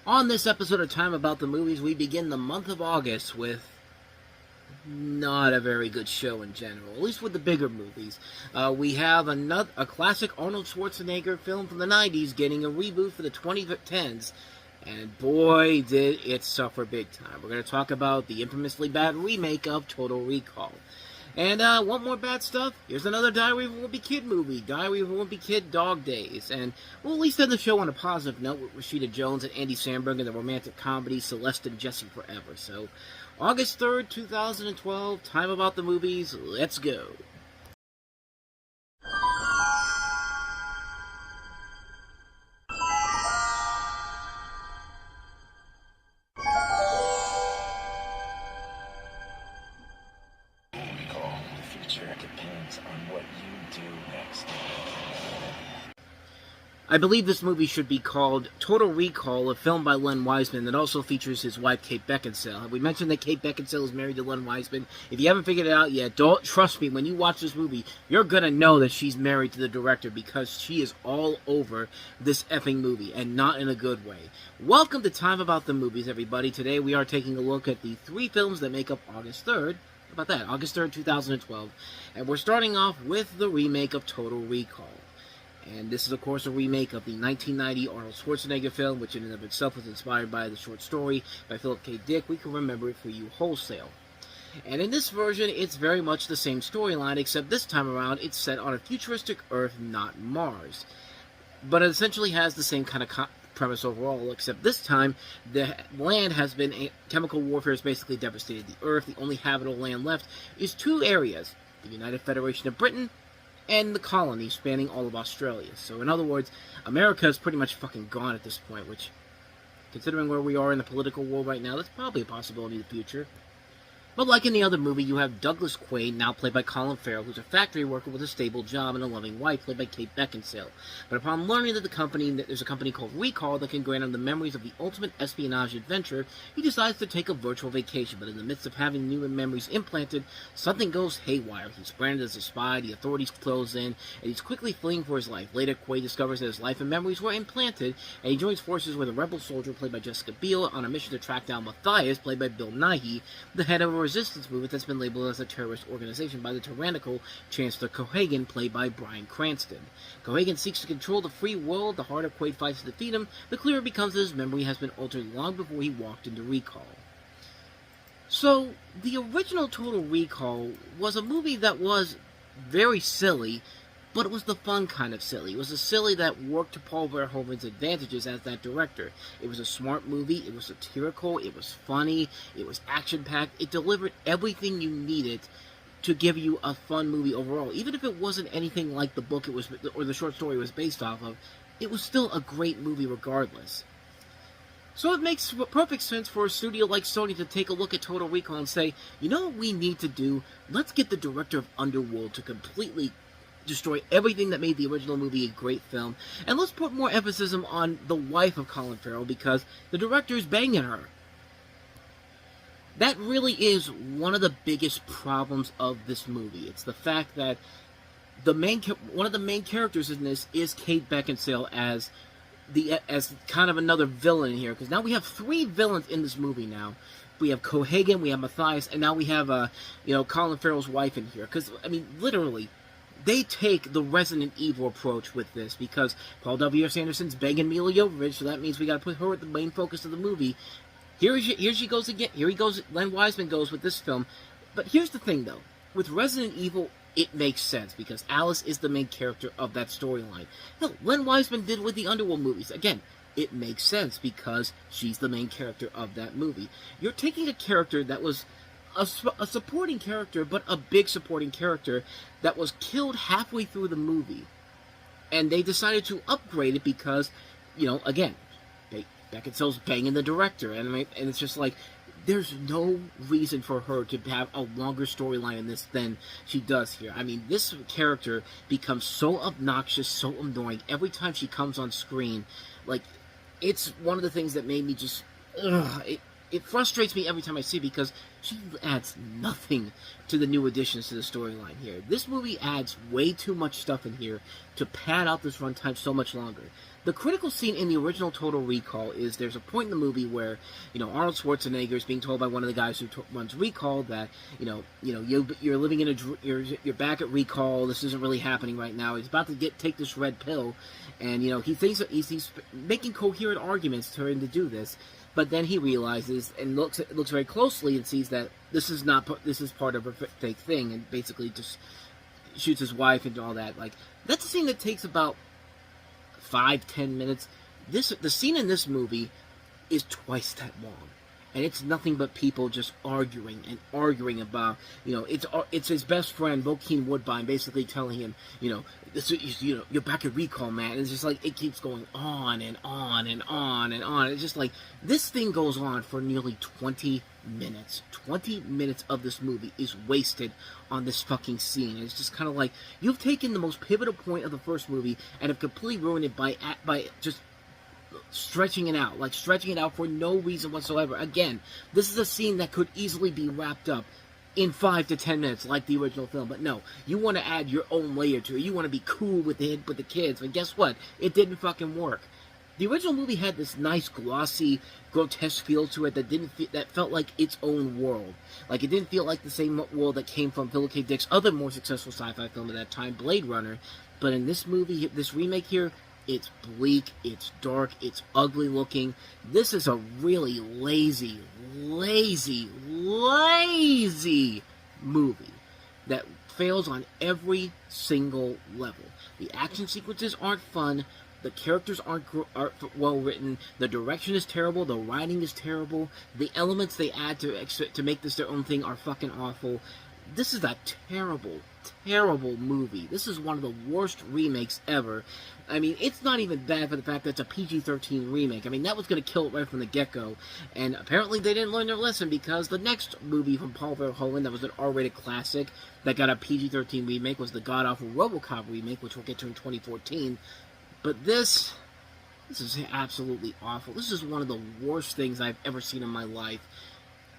On this episode of Time About the Movies, we begin the month of August with not a very good show in general, at least with the bigger movies. We have a classic Arnold Schwarzenegger film from the 90s getting a reboot for the 2010s, and boy, did it suffer big time. We're going to talk about the infamously bad remake of Total Recall. And, want more bad stuff? Here's another Diary of a Wimpy Kid movie, Diary of a Wimpy Kid Dog Days. And we'll at least end the show on a positive note with Rashida Jones and Andy Samberg in the romantic comedy Celeste and Jesse Forever. So, August 3rd, 2012, Time About the Movies, let's go. I believe this movie should be called Total Recall, a film by Len Wiseman that also features his wife, Kate Beckinsale. Have we mentioned that Kate Beckinsale is married to Len Wiseman? If you haven't figured it out yet, don't trust me. When you watch this movie, you're going to know that she's married to the director because she is all over this effing movie, and not in a good way. Welcome to Time About the Movies, everybody. Today we are taking a look at the three films that make up August 3rd. How about that? August 3rd, 2012. And we're starting off with the remake of Total Recall. And this is, of course, a remake of the 1990 Arnold Schwarzenegger film, which in and of itself was inspired by the short story by Philip K. Dick. We can remember it for you wholesale. And in this version, it's very much the same storyline, except this time around, it's set on a futuristic Earth, not Mars. But it essentially has the same kind of premise overall, except this time, the land has been, chemical warfare has basically devastated the Earth. The only habitable land left is two areas, the United Federation of Britain and the colony spanning all of Australia. So in other words, America is pretty much fucking gone at this point, which, considering where we are in the political world right now, that's probably a possibility in the future. But like in the other movie, you have Douglas Quaid, now played by Colin Farrell, who's a factory worker with a stable job and a loving wife, played by Kate Beckinsale. But upon learning that there's a company called Recall that can grant him the memories of the ultimate espionage adventure, he decides to take a virtual vacation. But in the midst of having new memories implanted, something goes haywire. He's branded as a spy, the authorities close in, and he's quickly fleeing for his life. Later, Quaid discovers that his life and memories were implanted, and he joins forces with a rebel soldier, played by Jessica Biel, on a mission to track down Matthias, played by Bill Nighy, the head of a resistance movement that's been labeled as a terrorist organization by the tyrannical Chancellor Cohagen, played by Bryan Cranston. Cohagen seeks to control the free world. The harder Quaid fights to defeat him, the clearer it becomes that his memory has been altered long before he walked into Recall. So, the original Total Recall was a movie that was very silly, but it was the fun kind of silly. It was a silly that worked to Paul Verhoeven's advantages as that director. It was a smart movie, it was satirical, it was funny, it was action-packed. It delivered everything you needed to give you a fun movie overall. Even if it wasn't anything like the book it was, or the short story it was based off of, it was still a great movie regardless. So it makes perfect sense for a studio like Sony to take a look at Total Recall and say, you know what we need to do? Let's get the director of Underworld to completely destroy everything that made the original movie a great film, and let's put more emphasis on the wife of Colin Farrell because the director is banging her. That really is one of the biggest problems of this movie. It's the fact that one of the main characters in this is Kate Beckinsale as kind of another villain here, because now we have three villains in this movie now. We have Cohagen, we have Matthias, and now we have Colin Farrell's wife in here. Because I mean, literally, they take the Resident Evil approach with this, because Paul W.S. Anderson's banging Mila Jovovich, so that means we gotta put her at the main focus of the movie. Here she goes again. Here he goes. Len Wiseman goes with this film. But here's the thing, though. With Resident Evil, it makes sense, because Alice is the main character of that storyline. Hell, Len Wiseman did with the Underworld movies. Again, it makes sense, because she's the main character of that movie. You're taking a character that was a supporting character, but a big supporting character that was killed halfway through the movie. And they decided to upgrade it because, again, Beckinsale's banging the director. And it's just like, there's no reason for her to have a longer storyline in this than she does here. I mean, this character becomes so obnoxious, so annoying every time she comes on screen. Like, it's one of the things that made me just... it frustrates me every time I see it because she adds nothing to the new additions to the storyline here. This movie adds way too much stuff in here to pad out this runtime so much longer. The critical scene in the original Total Recall is there's a point in the movie where, Arnold Schwarzenegger is being told by one of the guys who runs Recall that, you're living in you're back at Recall. This isn't really happening right now. He's about to take this red pill, and he thinks that he's making coherent arguments for him to do this. But then he realizes and looks very closely and sees that this is part of a fake thing, and basically just shoots his wife and all that. Like, that's a scene that takes about 5-10 minutes. The scene in this movie is twice that long, and it's nothing but people just arguing about, it's his best friend Bokeem Woodbine basically telling him, you're back at Recall, man. And it's just like it keeps going on and on and on and on. It's just like this thing goes on for nearly 20 minutes. 20 minutes of this movie is wasted on this fucking scene. It's just kind of like you've taken the most pivotal point of the first movie and have completely ruined it by just stretching it out for no reason whatsoever. Again, this is a scene that could easily be wrapped up in 5 to 10 minutes like the original film, but no, you want to add your own layer to it. You want to be cool with the kids, but guess what? It didn't fucking work. The original movie had this nice, glossy, grotesque feel to it that felt like its own world. Like, it didn't feel like the same world that came from Philip K. Dick's other more successful sci-fi film at that time, Blade Runner. But in this movie, this remake here, it's bleak, it's dark, it's ugly looking. This is a really lazy movie that fails on every single level. The action sequences aren't fun. The characters aren't well written. The direction is terrible. The writing is terrible. The elements they add to make this their own thing are fucking awful. This is a terrible, terrible movie. This is one of the worst remakes ever. I mean, it's not even bad for the fact that it's a PG-13 remake. I mean, that was going to kill it right from the get-go. And apparently they didn't learn their lesson, because the next movie from Paul Verhoeven that was an R-rated classic that got a PG-13 remake was the god-awful RoboCop remake, which we'll get to in 2014. But this is absolutely awful. This is one of the worst things I've ever seen in my life.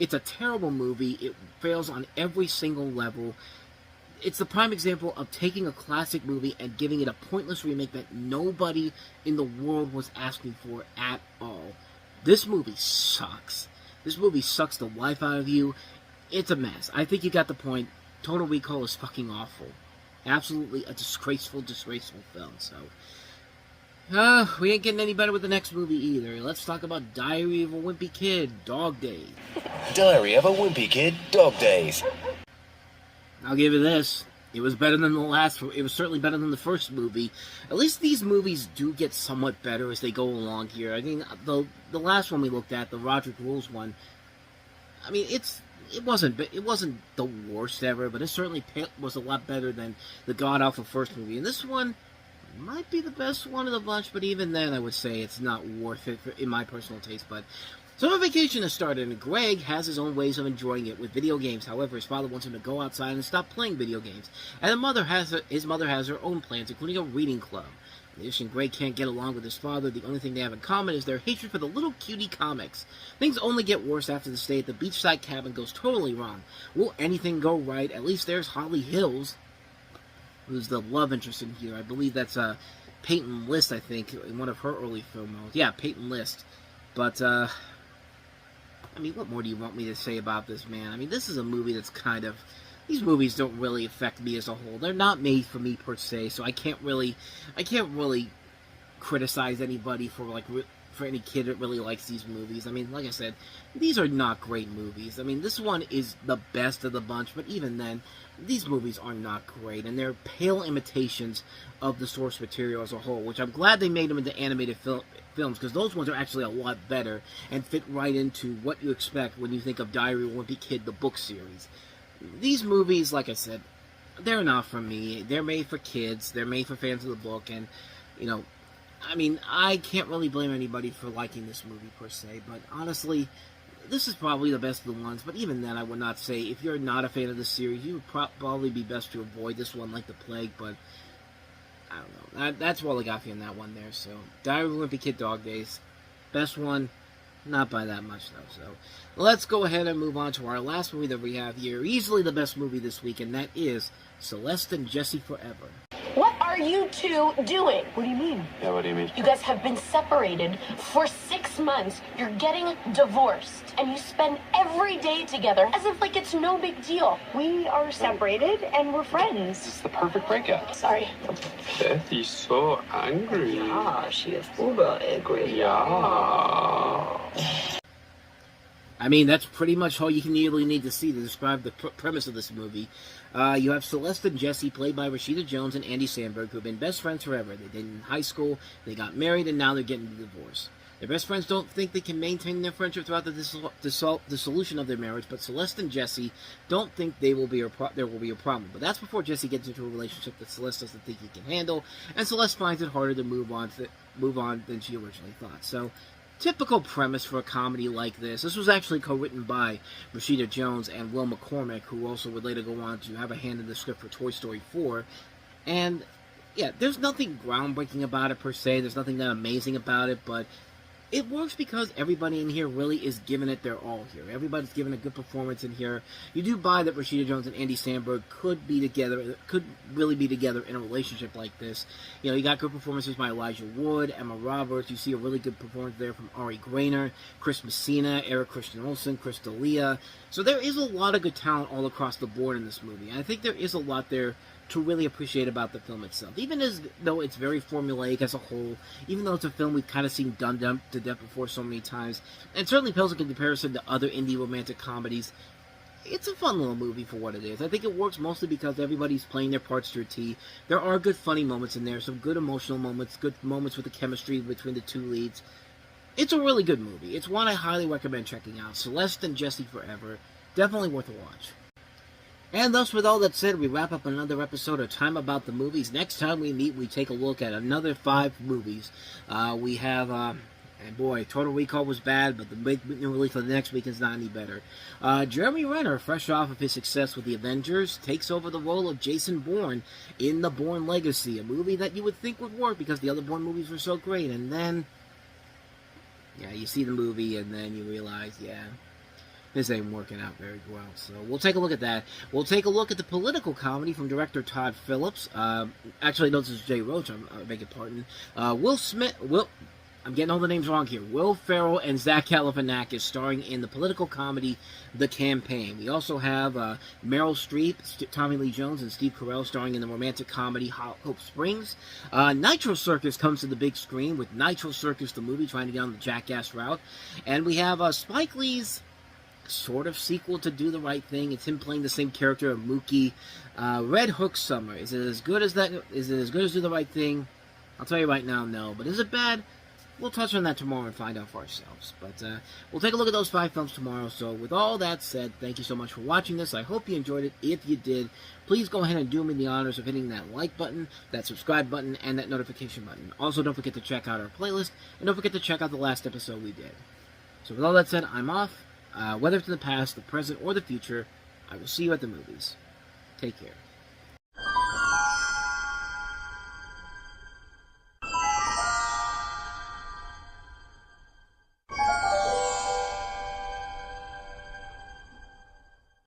It's a terrible movie. It fails on every single level. It's the prime example of taking a classic movie and giving it a pointless remake that nobody in the world was asking for at all. This movie sucks. This movie sucks the life out of you. It's a mess. I think you got the point. Total Recall is fucking awful. Absolutely a disgraceful film, so... we ain't getting any better with the next movie either. Let's talk about Diary of a Wimpy Kid, Dog Days. Diary of a Wimpy Kid, Dog Days. I'll give you this. It was better than the last. It was certainly better than the first movie. At least these movies do get somewhat better as they go along here. I mean, the last one we looked at, the Roderick Rules one, I mean, it wasn't the worst ever, but it certainly was a lot better than the god-awful first movie. And this one might be the best one of the bunch, but even then I would say it's not worth it in my personal taste. But summer vacation has started, and Greg has his own ways of enjoying it with video games. However, his father wants him to go outside and stop playing video games. And his mother has her own plans, including a reading club. In addition, Greg can't get along with his father. The only thing they have in common is their hatred for the little cutie comics. Things only get worse after the stay at the beachside cabin goes totally wrong. Will anything go right? At least there's Holly Hills, who's the love interest in here. I believe that's Peyton List, I think, in one of her early film roles. Yeah, Peyton List. But, I mean, what more do you want me to say about this, man? I mean, this is a movie that's kind of... These movies don't really affect me as a whole. They're not made for me, per se, so I can't really criticize anybody for any kid that really likes these movies. I mean, like I said, these are not great movies. I mean, this one is the best of the bunch, but even then, these movies are not great, and they're pale imitations of the source material as a whole, which I'm glad they made them into animated films, because those ones are actually a lot better and fit right into what you expect when you think of Diary of a Wimpy Kid, the book series. These movies, like I said, they're not for me. They're made for kids. They're made for fans of the book, and, I mean, I can't really blame anybody for liking this movie, per se, but honestly, this is probably the best of the ones. But even then, I would not say, if you're not a fan of the series, you would probably be best to avoid this one like the plague. But I don't know. That's all I got for you in that one there. So, Diary of a Wimpy Kid, Dog Days. Best one, Not by that much, though. So let's go ahead and move on to our last movie that we have here. Easily the best movie this week, and that is Celeste and Jesse Forever. What are you two doing? What do you mean? Yeah, what do you mean? You guys have been separated for 6 months. You're getting divorced. And you spend every day together as if like it's no big deal. We are separated and we're friends. It's the perfect breakup. Sorry. Beth is so angry. Ah, she is uber angry. Yeah. I mean, that's pretty much all you can really need to see to describe the premise of this movie. You have Celeste and Jesse, played by Rashida Jones and Andy Samberg, who have been best friends forever. They did in high school, they got married, and now they're getting a divorce. Their best friends don't think they can maintain their friendship throughout the dissolution of their marriage, but Celeste and Jesse don't think there will be a problem. But that's before Jesse gets into a relationship that Celeste doesn't think he can handle, and Celeste finds it harder to move on than she originally thought. So, typical premise for a comedy like this. This was actually co-written by Rashida Jones and Will McCormick, who also would later go on to have a hand in the script for Toy Story 4. And, yeah, there's nothing groundbreaking about it per se. There's nothing that amazing about it, but it works because everybody in here really is giving it their all here. Everybody's giving a good performance in here. You do buy that Rashida Jones and Andy Samberg could really be together in a relationship like this. You know, you got good performances by Elijah Wood, Emma Roberts. You see a really good performance there from Ari Grainer, Chris Messina, Eric Christian Olsen, Chris D'Elia. So there is a lot of good talent all across the board in this movie. And I think there is a lot there to really appreciate about the film itself. Even as though it's very formulaic as a whole, even though it's a film we've kind of seen done to death before so many times, and certainly pales in comparison to other indie romantic comedies, it's a fun little movie for what it is. I think it works mostly because everybody's playing their parts to a T. There are good funny moments in there, some good emotional moments, good moments with the chemistry between the two leads. It's a really good movie. It's one I highly recommend checking out. Celeste and Jesse Forever. Definitely worth a watch. And thus, with all that said, we wrap up another episode of Time About the Movies. Next time we meet, we take a look at another 5 movies. We have, and boy, Total Recall was bad, but the big new release for the next week is not any better. Jeremy Renner, fresh off of his success with The Avengers, takes over the role of Jason Bourne in The Bourne Legacy, a movie that you would think would work because the other Bourne movies were so great. And then, yeah, you see the movie, and then you realize, yeah, this ain't working out very well. So we'll take a look at that. We'll take a look at the political comedy from director Todd Phillips. Actually, no, this is Jay Roach. I beg your pardon. I'm getting all the names wrong here. Will Ferrell and Zach Galifianakis starring in the political comedy The Campaign. We also have Meryl Streep, Tommy Lee Jones, and Steve Carell starring in the romantic comedy Hope Springs. Nitro Circus comes to the big screen with Nitro Circus the movie, trying to get on the Jackass route. And we have Spike Lee's sort of sequel to Do the Right Thing. It's him playing the same character of Mookie. Red Hook Summer. Is it as good as that? Is it as good as Do the Right Thing? I'll tell you right now, no. But is it bad? We'll touch on that tomorrow and find out for ourselves. But we'll take a look at those 5 films tomorrow. So with all that said, thank you so much for watching this. I hope you enjoyed it. If you did, please go ahead and do me the honors of hitting that like button, that subscribe button, and that notification button. Also, don't forget to check out our playlist, and don't forget to check out the last episode we did. So with all that said, I'm off. Whether it's in the past, the present, or the future, I will see you at the movies. Take care.